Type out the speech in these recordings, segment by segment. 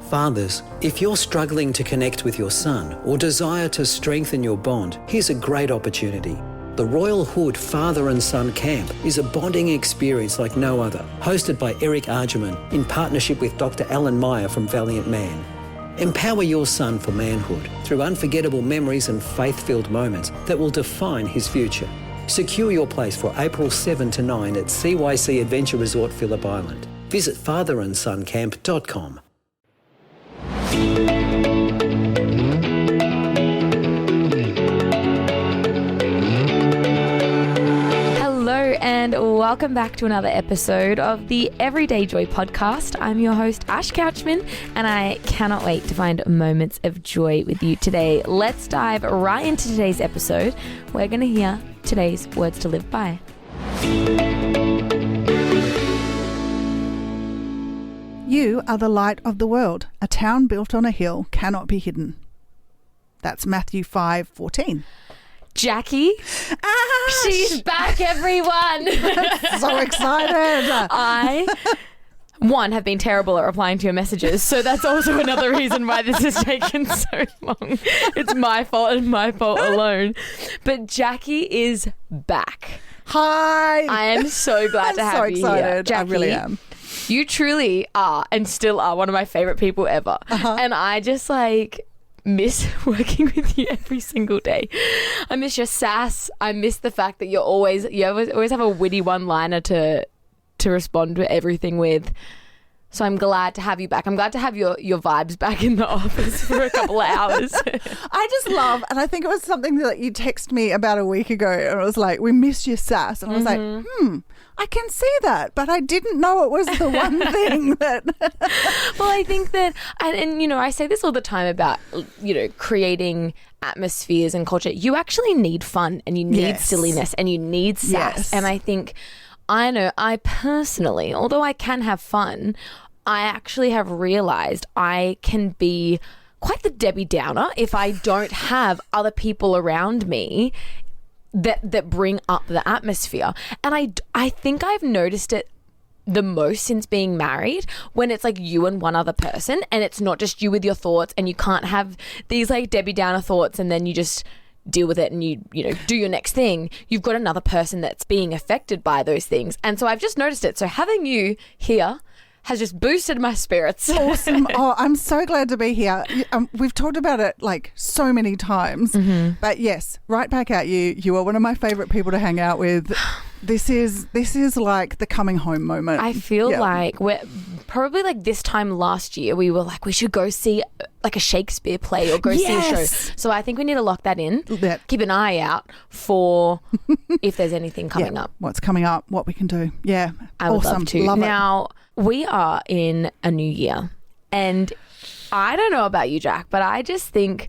Fathers, if you're struggling to connect with your son or desire to strengthen your bond, here's a great opportunity. The Royal Hood Father and Son Camp is a bonding experience like no other, hosted by Eric Argerman in partnership with Dr. Alan Meyer from Valiant Man. Empower your son for manhood through unforgettable memories and faith-filled moments that will define his future. Secure your place for April 7 to 9 at CYC Adventure Resort, Phillip Island. Visit fatherandsoncamp.com. Hello and welcome back to another episode of the Everyday Joy podcast. I'm your host Ash Couchman and I cannot wait to find moments of joy with you today. Let's dive right into today's episode. We're going to hear today's words to live by. You are the light of the world. A town built on a hill cannot be hidden. That's Matthew 5:14. Jacquie, she's back, everyone. So excited. I have been terrible at replying to your messages, so that's also another reason why this has taken so long. It's my fault and my fault alone. But Jacquie is back. Hi. I am so glad to have so you excited. here. Jacquie, I really am. You truly are and still are one of my favorite people ever. And I just miss working with you every single day. I miss your sass. I miss the fact that you always have a witty one-liner to respond to everything with. So I'm glad to have you back. I'm glad to have your vibes back in the office for a couple of hours. I just love, and I think it was something that you texted me about a week ago, and it was like, we missed your sass. And I was like, I can see that, but I didn't know it was the one thing that... Well, I think that, and you know, I say this all the time about, you know, creating atmospheres and culture. You actually need fun and you need silliness and you need sass. Yes. And I think, I know, I personally, although I can have fun, I actually have realized I can be quite the Debbie Downer if I don't have other people around me that bring up the atmosphere. And I think I've noticed it the most since being married, when it's like you and one other person and it's not just you with your thoughts, and you can't have these like Debbie Downer thoughts and then you just deal with it and you know, do your next thing. You've got another person that's being affected by those things. And so I've just noticed it. So having you here has just boosted my spirits. Awesome. Oh, I'm so glad to be here. We've talked about it like so many times, but yes, right back at you. You are one of my favorite people to hang out with. This is like the coming home moment. I feel like we're probably like this time last year, we were like, we should go see like a Shakespeare play or go see a show. So I think we need to lock that in. Keep an eye out for if there's anything coming up. What's coming up, what we can do. Yeah. I would awesome. love to. Now, we are in a new year, and I don't know about you, Jack, but I think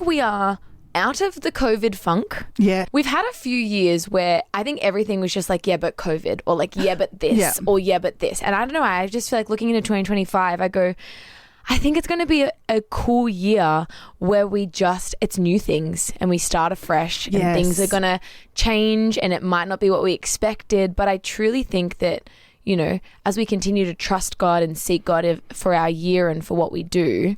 we are out of the COVID funk. Yeah. We've had a few years where I think everything was just like, yeah, but COVID, or like, yeah, but this, or yeah, but this. And I don't know, I just feel like looking into 2025, I go, I think it's going to be a cool year where it's new things and we start afresh and things are going to change, and it might not be what we expected. But I truly think that, you know, as we continue to trust God and seek God for our year and for what we do,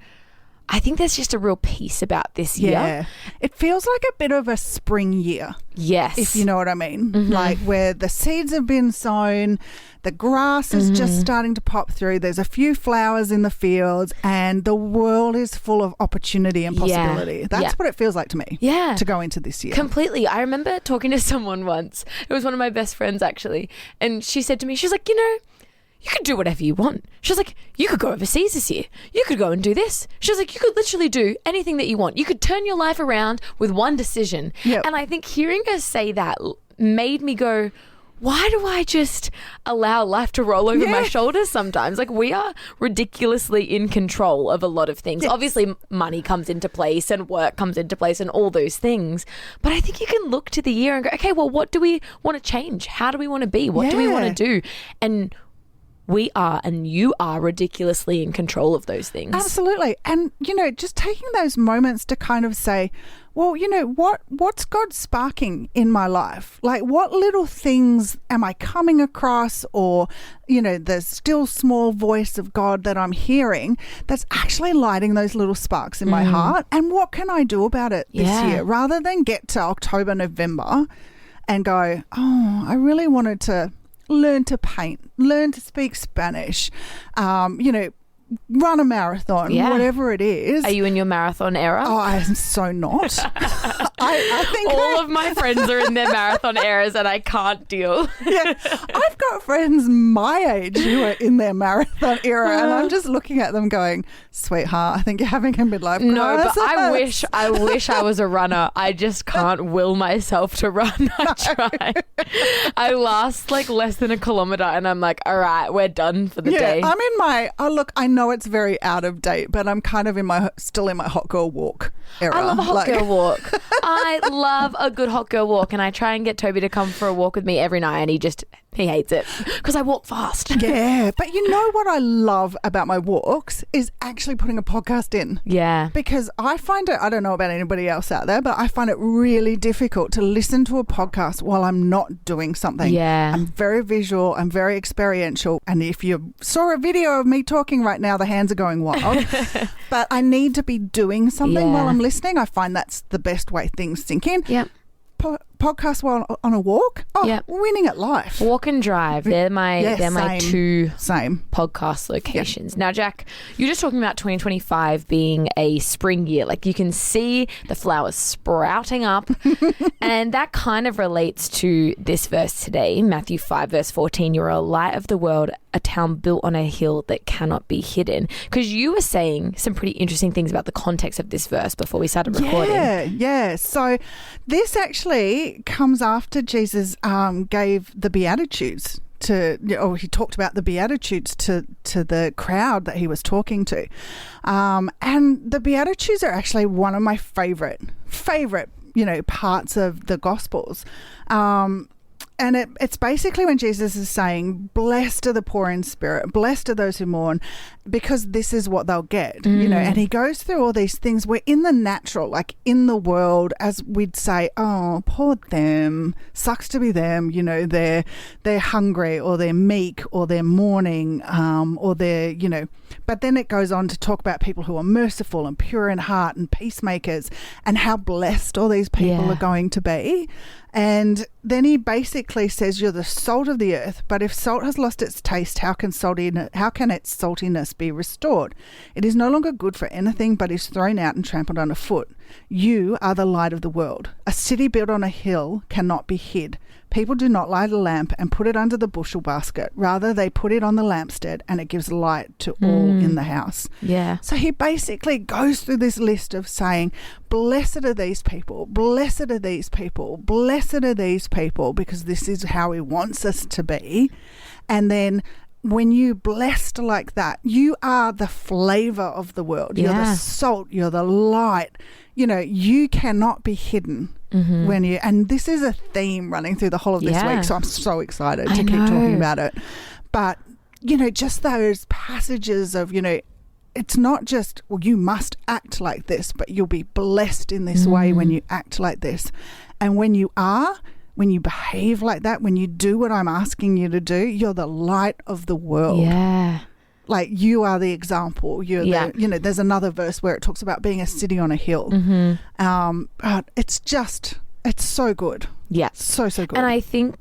I think there's just a real peace about this year. Yeah. It feels like a bit of a spring year. Yes. If you know what I mean. Like where the seeds have been sown, the grass is just starting to pop through. There's a few flowers in the fields and the world is full of opportunity and possibility. That's what it feels like to me. Yeah. To go into this year. Completely. I remember talking to someone once. It was one of my best friends actually. And she said to me, she's like, you know, you could do whatever you want. She was like, you could go overseas this year. You could go and do this. She was like, you could literally do anything that you want. You could turn your life around with one decision. Yep. And I think hearing her say that made me go, why do I just allow life to roll over my shoulders sometimes? Like, we are ridiculously in control of a lot of things. Yes. Obviously, money comes into place and work comes into place and all those things. But I think you can look to the year and go, okay, well, what do we want to change? How do we want to be? What do we want to do? And we are and you are ridiculously in control of those things. Absolutely. And, just taking those moments to kind of say, well, what's God sparking in my life? Like, what little things am I coming across, or, the still small voice of God that I'm hearing that's actually lighting those little sparks in my heart? And what can I do about it this year? Rather than get to October, November and go, oh, I really wanted to learn to paint, learn to speak Spanish, run a marathon, whatever it is. Are you in your marathon era? Oh, I'm so not. I think all of my friends are in their marathon eras and I can't deal. Yeah, I've got friends my age who are in their marathon era, and I'm just looking at them going, sweetheart, I think you're having a midlife crisis. No, but I wish I was a runner. I just can't will myself to run. I try. I last like less than a kilometer and I'm like, all right, we're done for the day. I'm in my, I know it's very out of date, but I'm kind of still in my hot girl walk era. I love a hot girl walk. I love a good hot girl walk, and I try and get Toby to come for a walk with me every night, and he hates it because I walk fast. Yeah, but you know what I love about my walks is actually putting a podcast in. Yeah. Because I find it, I don't know about anybody else out there, but I find it really difficult to listen to a podcast while I'm not doing something. Yeah. I'm very visual, I'm very experiential, and if you saw a video of me talking right now, the hands are going wild. But I need to be doing something while I'm listening. I find that's the best way things sink in. Yep. Podcast while on a walk. Winning at life. Walk and drive. They're my two podcast locations. Yeah. Now, Jack, you're just talking about 2025 being a spring year. Like, you can see the flowers sprouting up, and that kind of relates to this verse today, Matthew 5 verse 14. You're a light of the world, a town built on a hill that cannot be hidden. Because you were saying some pretty interesting things about the context of this verse before we started recording. Yeah. So this actually comes after Jesus gave the Beatitudes he talked about the Beatitudes to the crowd that he was talking to. And the Beatitudes are actually one of my favorite, parts of the Gospels. And it's basically when Jesus is saying, blessed are the poor in spirit, blessed are those who mourn, because this is what they'll get, and he goes through all these things where in the natural, like in the world, as we'd say, oh, poor them, sucks to be them, they're hungry, or they're meek, or they're mourning, or they're, but then it goes on to talk about people who are merciful and pure in heart and peacemakers, and how blessed all these people are going to be. And then he basically says, you're the salt of the earth, but if salt has lost its taste, how can its saltiness be restored? It is no longer good for anything, but is thrown out and trampled underfoot. You are the light of the world. A city built on a hill cannot be hid. People do not light a lamp and put it under the bushel basket. Rather, they put it on the lampstand, and it gives light to all in the house. Yeah. So he basically goes through this list of saying, blessed are these people, blessed are these people, blessed are these people, because this is how he wants us to be. And then when you blessed like that, you are the flavor of the world. You're the salt, you're the light. You cannot be hidden when you, and this is a theme running through the whole of this week. So I'm so excited to keep talking about it. But, just those passages of, it's not just, well, you must act like this, but you'll be blessed in this way when you act like this. And when you behave like that, when you do what I'm asking you to do, you're the light of the world. Yeah. Like, you are the example. You're the, there's another verse where it talks about being a city on a hill. But it's so good. Yeah. So good. And I think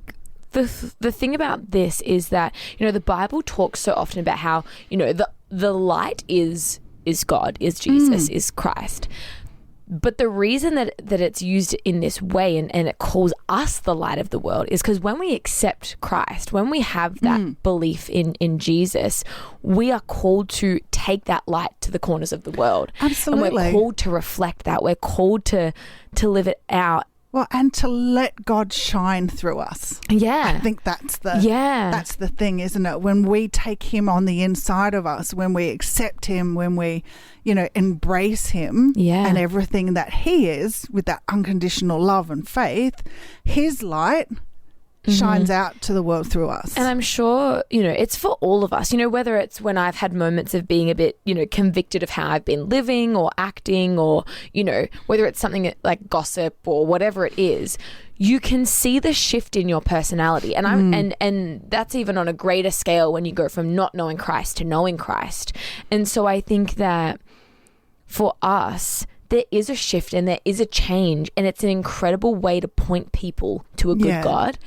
the thing about this is that, the Bible talks so often about how, the light is God, is Jesus, is Christ. But the reason that it's used in this way and it calls us the light of the world is because when we accept Christ, when we have that belief in Jesus, we are called to take that light to the corners of the world. Absolutely. And we're called to reflect that. We're called to live it out. Well, and to let God shine through us. Yeah. I think that's the thing, isn't it? When we take him on the inside of us, when we accept him, when we, embrace him and everything that he is with that unconditional love and faith, his light shines out to the world through us. And I'm sure, it's for all of us, whether it's when I've had moments of being a bit, convicted of how I've been living or acting, or, whether it's something like gossip or whatever it is, you can see the shift in your personality. And and that's even on a greater scale when you go from not knowing Christ to knowing Christ. And so I think that for us, there is a shift and there is a change, and it's an incredible way to point people to a good God.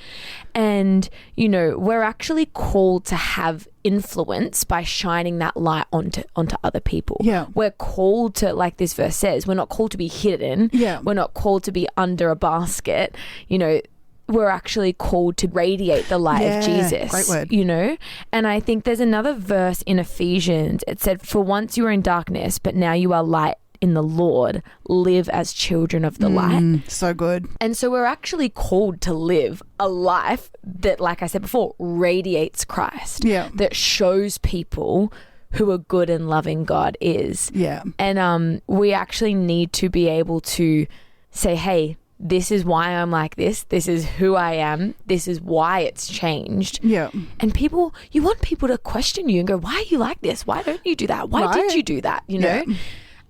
And, we're actually called to have influence by shining that light onto other people. Yeah. We're called to, like this verse says, we're not called to be hidden. Yeah. We're not called to be under a basket. We're actually called to radiate the light of Jesus. Great word. And I think there's another verse in Ephesians. It said, "For once you were in darkness, but now you are light in the Lord, live as children of the light." So good. And so we're actually called to live a life that, like I said before, radiates Christ. Yeah. That shows people who a good and loving God is. Yeah. And we actually need to be able to say, hey, this is why I'm like this. This is who I am. This is why it's changed. Yeah. And you want people to question you and go, why are you like this? Why don't you do that? Why did you do that? Yeah.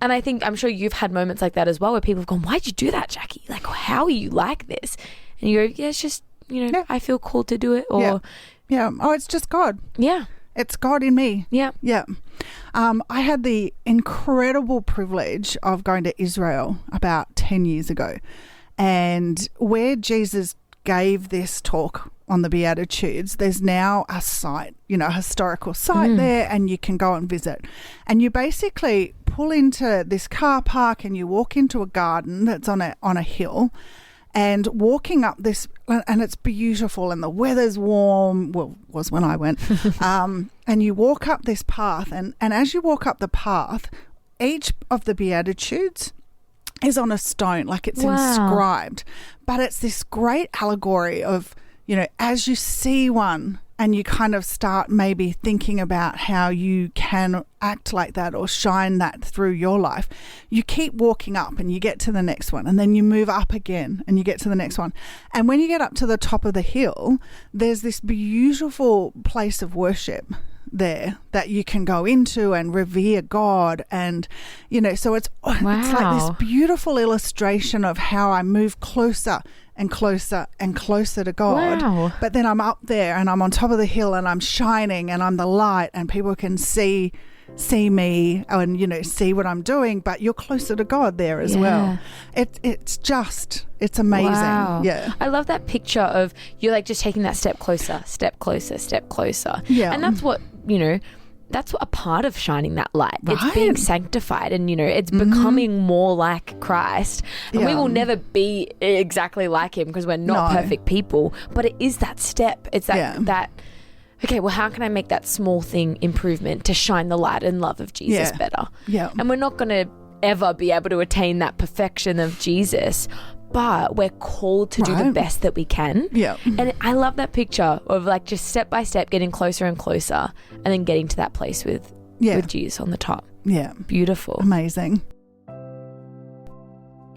And I'm sure you've had moments like that as well, where people have gone, why'd you do that, Jacquie? Like, how are you like this? And you go, yeah, it's just, I feel called to do it. Or yeah. Oh, it's just God. Yeah. It's God in me. Yeah. Yeah. I had the incredible privilege of going to Israel about 10 years ago, and where Jesus gave this talk on the Beatitudes, there's now a site, a historical site there, and you can go and visit. And you basically pull into this car park and you walk into a garden that's on a hill, and walking up this, and it's beautiful and the weather's warm, well, was when I went, and you walk up this path, and as you walk up the path, each of the Beatitudes is on a stone, like it's inscribed. But it's this great allegory of, as you see one and you kind of start maybe thinking about how you can act like that or shine that through your life, you keep walking up and you get to the next one, and then you move up again and you get to the next one. And when you get up to the top of the hill, there's this beautiful place of worship there that you can go into and revere God. And so it's like this beautiful illustration of how I move closer and closer and closer to God. But then I'm up there and I'm on top of the hill and I'm shining and I'm the light, and people can see me and see what I'm doing, but you're closer to God there as well. It's amazing. Yeah, I love that picture of you're like just taking that step closer, step closer, step closer. And that's what that's a part of shining that light. Right. It's being sanctified, and it's becoming more like Christ. And we will never be exactly like him because we're not perfect people, but it is that step. It's that okay, well, how can I make that small thing improvement to shine the light and love of Jesus better? Yeah. And we're not going to ever be able to attain that perfection of Jesus, but we're called to do the best that we can. Yeah. And I love that picture of like just step by step getting closer and closer, and then getting to that place with Jesus on the top. Yeah. Beautiful. Amazing.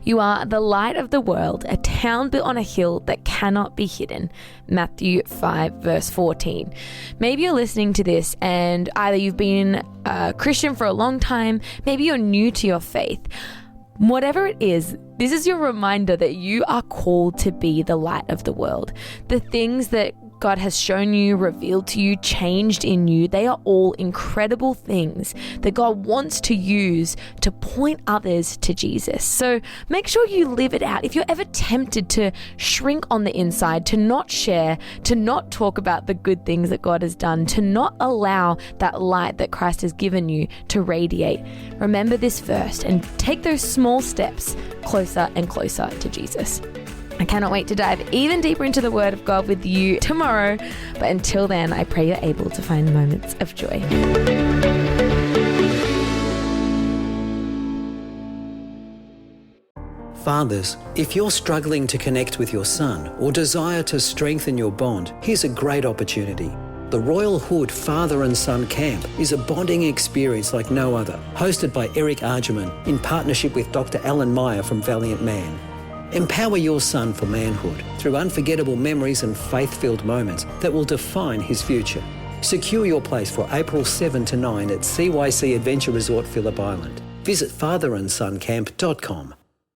You are the light of the world, a town built on a hill that cannot be hidden. Matthew 5 verse 14. Maybe you're listening to this and either you've been a Christian for a long time, maybe you're new to your faith. Whatever it is, this is your reminder that you are called to be the light of the world. The things that God has shown you, revealed to you, changed in you, they are all incredible things that God wants to use to point others to Jesus. So make sure you live it out. If you're ever tempted to shrink on the inside, to not share, to not talk about the good things that God has done, to not allow that light that Christ has given you to radiate, remember this verse and take those small steps closer and closer to Jesus. I cannot wait to dive even deeper into the Word of God with you tomorrow. But until then, I pray you're able to find moments of joy. Fathers, if you're struggling to connect with your son or desire to strengthen your bond, here's a great opportunity. The Royal Hood Father and Son Camp is a bonding experience like no other, hosted by Eric Argerman in partnership with Dr. Alan Meyer from Valiant Man. Empower your son for manhood through unforgettable memories and faith-filled moments that will define his future. Secure your place for April 7 to 9 at CYC Adventure Resort Phillip Island. Visit fatherandsoncamp.com.